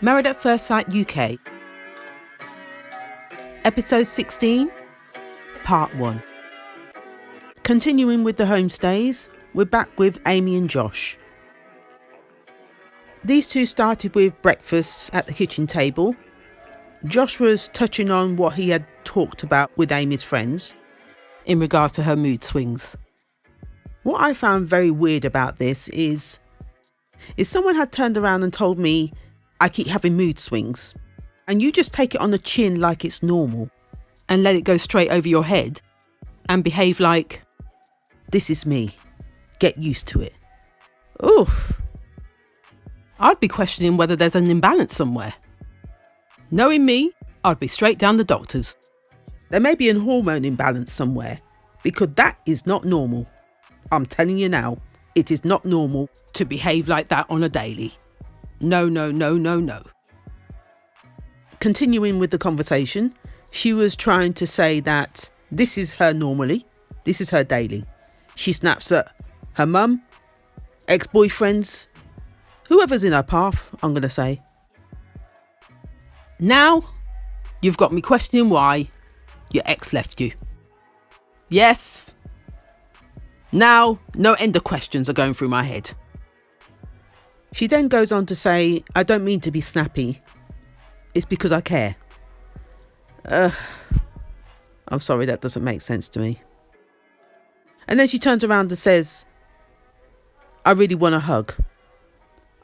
Married at First Sight UK. Episode 16, Part 1. Continuing with the homestays, we're back with Amy and Josh. These two started with breakfast at the kitchen table. Josh was touching on what he had talked about with Amy's friends in regards to her mood swings. What I found very weird about this is someone had turned around and told me I keep having mood swings, and you just take it on the chin like it's normal and let it go straight over your head and behave like, this is me, get used to it. Oof. I'd be questioning whether there's an imbalance somewhere. Knowing me, I'd be straight down the doctors. There may be a hormone imbalance somewhere, because that is not normal. I'm telling you now, it is not normal to behave like that on a daily. No, no, no, no, no. Continuing with the conversation, she was trying to say that this is her normally, this is her daily. She snaps at her mum, ex-boyfriends, whoever's in her path, I'm going to say. Now, you've got me questioning why your ex left you. Yes. Now, no end of questions are going through my head. She then goes on to say, I don't mean to be snappy. It's because I care. I'm sorry, that doesn't make sense to me. And then she turns around and says, I really want a hug.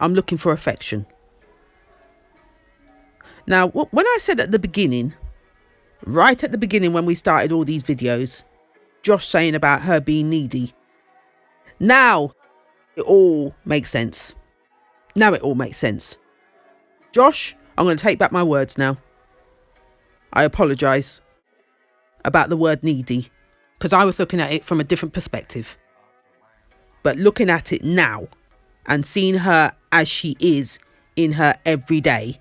I'm looking for affection. Now, when I said at the beginning, right at the beginning when we started all these videos, Josh saying about her being needy. Now it all makes sense. Now it all makes sense. Josh, I'm going to take back my words now. I apologise about the word needy, because I was looking at it from a different perspective. But looking at it now and seeing her as she is in her everyday,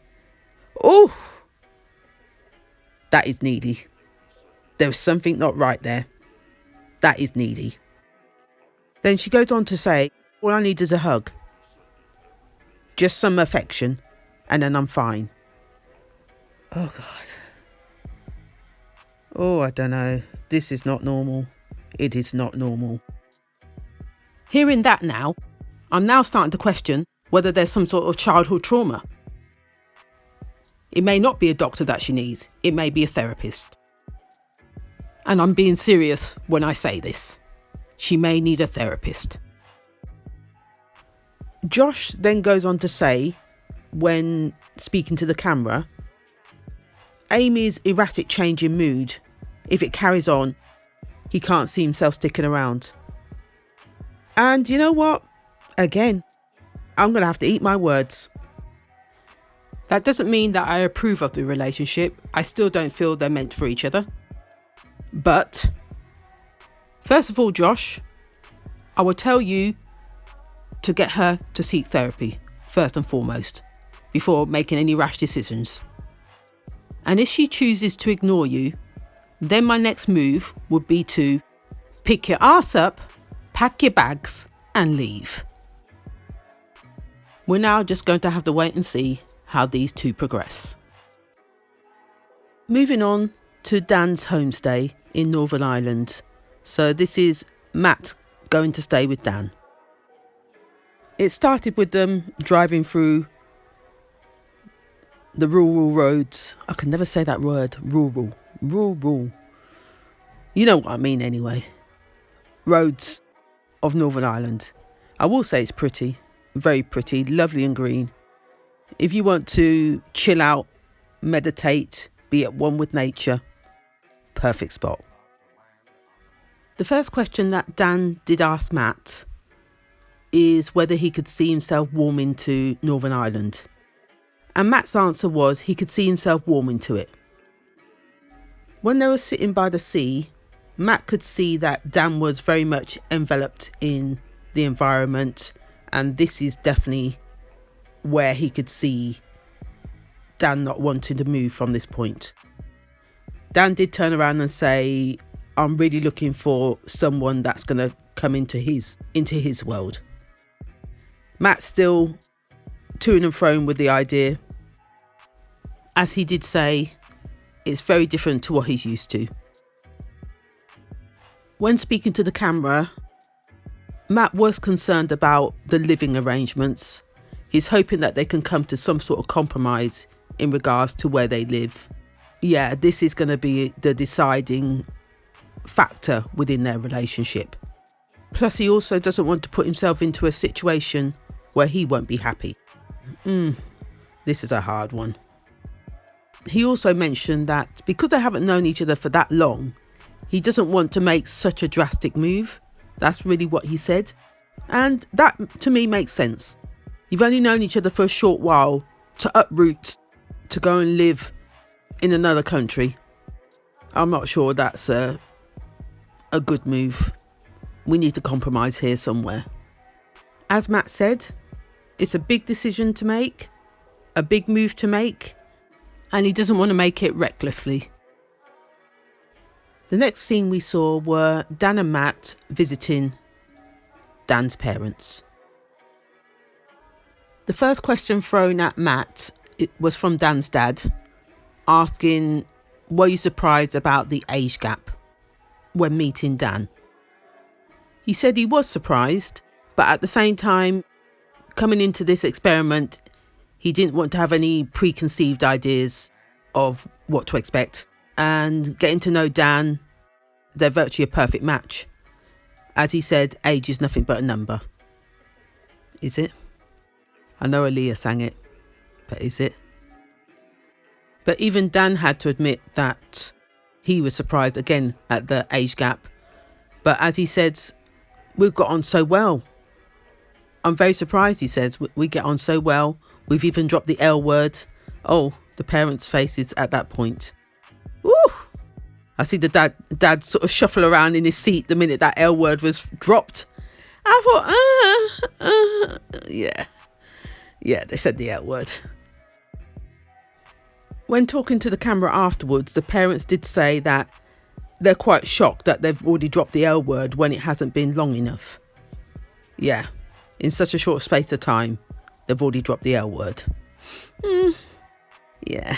oh, that is needy. There's something not right there. That is needy. Then she goes on to say, all I need is a hug. Just some affection, and then I'm fine. Oh, God. Oh, I don't know. This is not normal. It is not normal. Hearing that now, I'm now starting to question whether there's some sort of childhood trauma. It may not be a doctor that she needs. It may be a therapist. And I'm being serious when I say this. She may need a therapist. Josh then goes on to say, when speaking to the camera, Amy's erratic change in mood, if it carries on, he can't see himself sticking around. And you know what? Again, I'm going to have to eat my words. That doesn't mean that I approve of the relationship. I still don't feel they're meant for each other. But, first of all, Josh, I will tell you to get her to seek therapy, first and foremost, before making any rash decisions. And if she chooses to ignore you, then my next move would be to pick your ass up, pack your bags, and leave. We're now just going to have to wait and see how these two progress. Moving on to Dan's homestay in Northern Ireland. So this is Matt going to stay with Dan. It started with them driving through the rural roads. I can never say that word. Rural. You know what I mean anyway. Roads of Northern Ireland. I will say it's pretty. Very pretty. Lovely and green. If you want to chill out, meditate, be at one with nature, perfect spot. The first question that Dan did ask Matt is whether he could see himself warming to Northern Ireland. And Matt's answer was he could see himself warming to it. When they were sitting by the sea, Matt could see that Dan was very much enveloped in the environment, and this is definitely where he could see Dan not wanting to move from this point. Dan did turn around and say, I'm really looking for someone that's going to come into his world. Matt's still to and fro with the idea as he did say, it's very different to what he's used to. When speaking to the camera, Matt was concerned about the living arrangements. He's hoping that they can come to some sort of compromise in regards to where they live. Yeah, this is going to be the deciding factor within their relationship. Plus, he also doesn't want to put himself into a situation where he won't be happy. This is a hard one. He also mentioned that because they haven't known each other for that long, he doesn't want to make such a drastic move. That's really what he said. And that, to me, makes sense. You've only known each other for a short while. To uproot, to go and live in another country, I'm not sure that's a good move. We need to compromise here somewhere. As Matt said, it's a big decision to make, a big move to make, and he doesn't want to make it recklessly. The next scene we saw were Dan and Matt visiting Dan's parents. The first question thrown at Matt was from Dan's dad, asking, were you surprised about the age gap when meeting Dan? He said he was surprised, but at the same time, coming into this experiment, he didn't want to have any preconceived ideas of what to expect. And getting to know Dan, they're virtually a perfect match. As he said, age is nothing but a number. Is it? I know Aaliyah sang it, but is it? But even Dan had to admit that he was surprised again at the age gap. But as he said, we've got on so well. I'm very surprised, he says. We get on so well. We've even dropped the L word. Oh, the parents' faces at that point. Woo! I see the dad sort of shuffle around in his seat the minute that L word was dropped. I thought, yeah, they said the L word. When talking to the camera afterwards, the parents did say that they're quite shocked that they've already dropped the L word when it hasn't been long enough. Yeah, in such a short space of time, they've already dropped the L word. Yeah.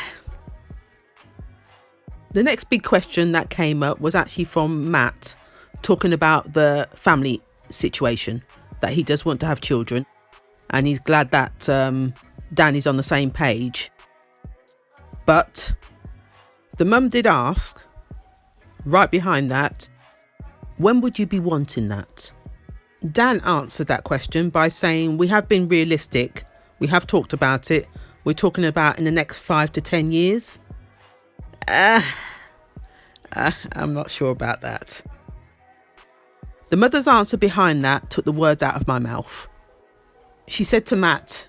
The next big question that came up was actually from Matt, talking about the family situation, that he does want to have children, and he's glad that Dan is on the same page. But the mum did ask, right behind that, when would you be wanting that? Dan answered that question by saying, we have been realistic. We have talked about it. We're talking about in the next 5 to 10 years. I'm not sure about that. The mother's answer behind that took the words out of my mouth. She said to Matt,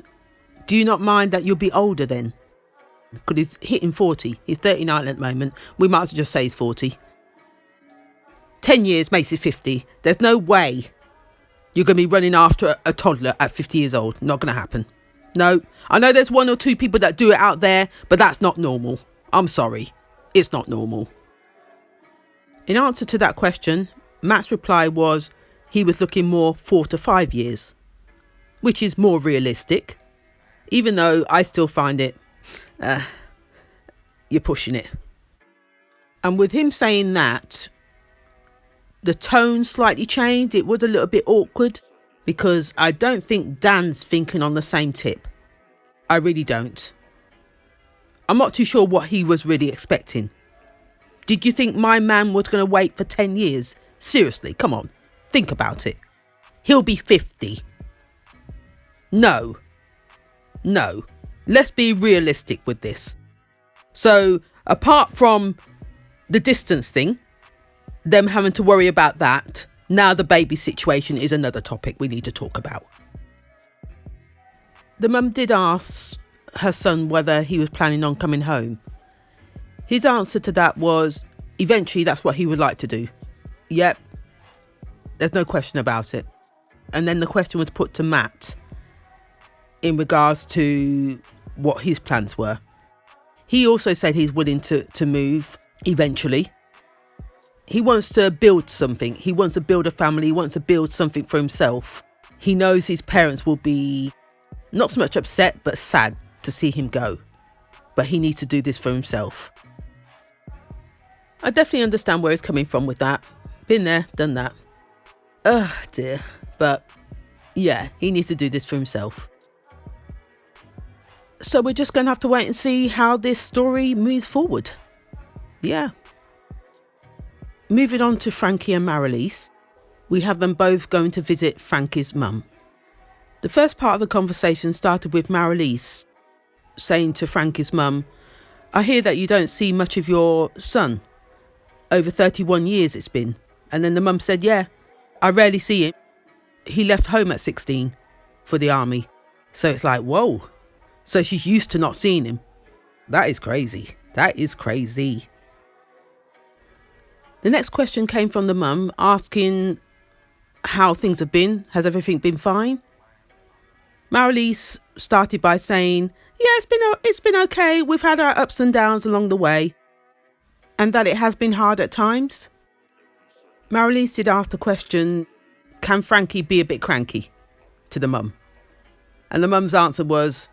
do you not mind that you'll be older then? Because he's hitting 40. He's 39 at the moment. We might as well just say he's 40. 10 years makes it 50. There's no way you're going to be running after a toddler at 50 years old. Not going to happen. No, I know there's 1 or 2 people that do it out there, but that's not normal. I'm sorry. It's not normal. In answer to that question, Matt's reply was he was looking more 4 to 5 years, which is more realistic, even though I still find it, you're pushing it. And with him saying that, the tone slightly changed. It was a little bit awkward because I don't think Dan's thinking on the same tip. I really don't. I'm not too sure what he was really expecting. Did you think my man was going to wait for 10 years? Seriously, come on. Think about it. He'll be 50. No. Let's be realistic with this. So, apart from the distance thing, them having to worry about that, now the baby situation is another topic we need to talk about. The mum did ask her son whether he was planning on coming home. His answer to that was, eventually that's what he would like to do. Yep, there's no question about it. And then the question was put to Matt in regards to what his plans were. He also said he's willing to move eventually. He wants to build something. He wants to build a family. He wants to build something for himself. He knows his parents will be not so much upset, but sad to see him go. but he needs to do this for himself. I definitely understand where he's coming from with that. Been there, done that. Oh dear. But yeah, he needs to do this for himself. So we're just going to have to wait and see how this story moves forward. Yeah. Moving on to Frankie and Marilise, we have them both going to visit Frankie's mum. The first part of the conversation started with Marilise saying to Frankie's mum, I hear that you don't see much of your son. Over 31 years it's been. And then the mum said, yeah, I rarely see him. He left home at 16 for the army. So it's like, whoa. So she's used to not seeing him. That is crazy. That is crazy. The next question came from the mum asking how things have been. Has everything been fine? Marilise started by saying, yeah, it's been okay. We've had our ups and downs along the way. And that it has been hard at times. Marilise did ask the question, can Frankie be a bit cranky? To the mum. And the mum's answer was,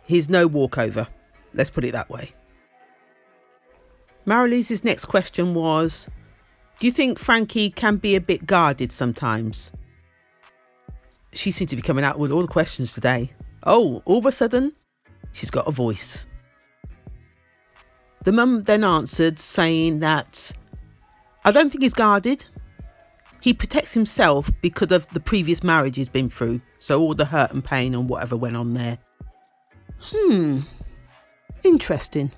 he's no walkover. Let's put it that way. Marilise's next question was, do you think Frankie can be a bit guarded sometimes? She seemed to be coming out with all the questions today. Oh, all of a sudden, she's got a voice. The mum then answered saying that, I don't think he's guarded. He protects himself because of the previous marriage he's been through. So all the hurt and pain and whatever went on there. Interesting.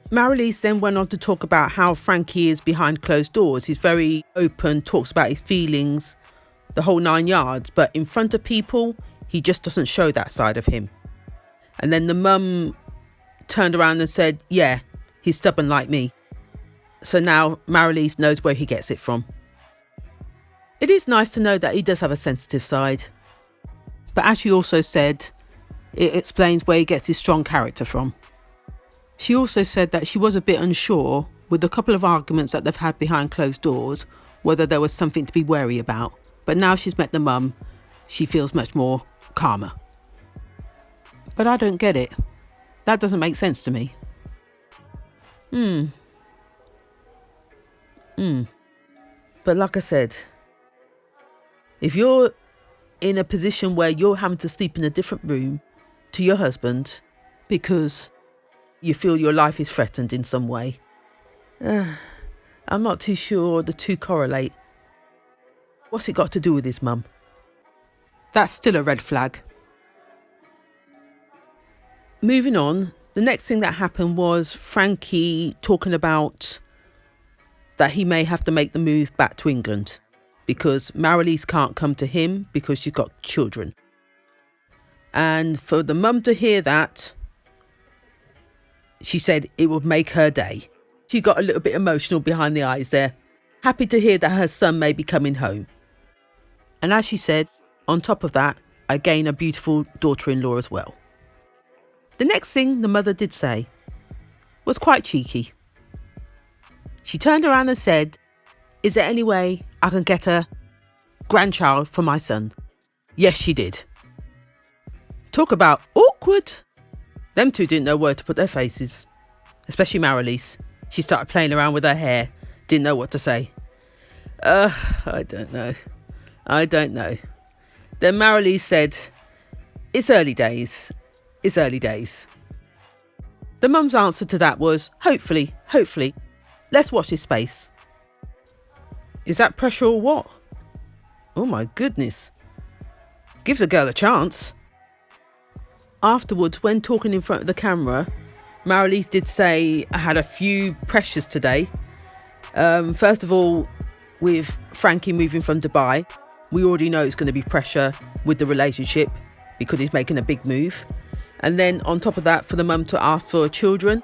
Marilise then went on to talk about how Frankie is behind closed doors. He's very open, talks about his feelings, the whole 9 yards. But in front of people, he just doesn't show that side of him. And then the mum turned around and said, yeah, he's stubborn like me. So now Marilise knows where he gets it from. It is nice to know that he does have a sensitive side. But as she also said, it explains where he gets his strong character from. She also said that she was a bit unsure with a couple of arguments that they've had behind closed doors, whether there was something to be wary about. But now she's met the mum, she feels much more calmer. But I don't get it. That doesn't make sense to me. But like I said, if you're in a position where you're having to sleep in a different room to your husband because you feel your life is threatened in some way, I'm not too sure the two correlate. What's it got to do with his mum? That's still a red flag. Moving on, the next thing that happened was Frankie talking about that he may have to make the move back to England because Marilise can't come to him because she's got children. And for the mum to hear that, she said it would make her day. She got a little bit emotional behind the eyes there, happy to hear that her son may be coming home. And as she said, on top of that, I gain a beautiful daughter-in-law as well. The next thing the mother did say was quite cheeky. She turned around and said, is there any way I can get a grandchild for my son? Yes, she did. Talk about awkward. Them two didn't know where to put their faces. Especially Marilise. She started playing around with her hair. Didn't know what to say. I don't know. Then Marilise said, it's early days. It's early days. The mum's answer to that was, hopefully, let's watch this space. Is that pressure or what? Oh my goodness. Give the girl a chance. Afterwards, when talking in front of the camera, Marilise did say, I had a few pressures today. First of all, with Frankie moving from Dubai, we already know it's going to be pressure with the relationship because he's making a big move. And then on top of that, for the mum to ask for children,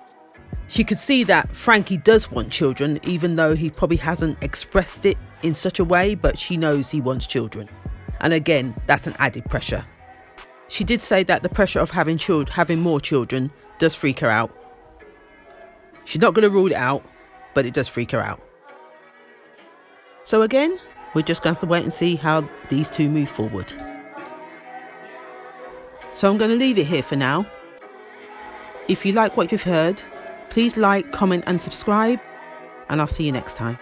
she could see that Frankie does want children, even though he probably hasn't expressed it in such a way, but she knows he wants children. And again, that's an added pressure. She did say that the pressure of having more children does freak her out. She's not going to rule it out, but it does freak her out. So again, we're just going to have to wait and see how these two move forward. So I'm going to leave it here for now. If you like what you've heard, please like, comment and subscribe, and I'll see you next time.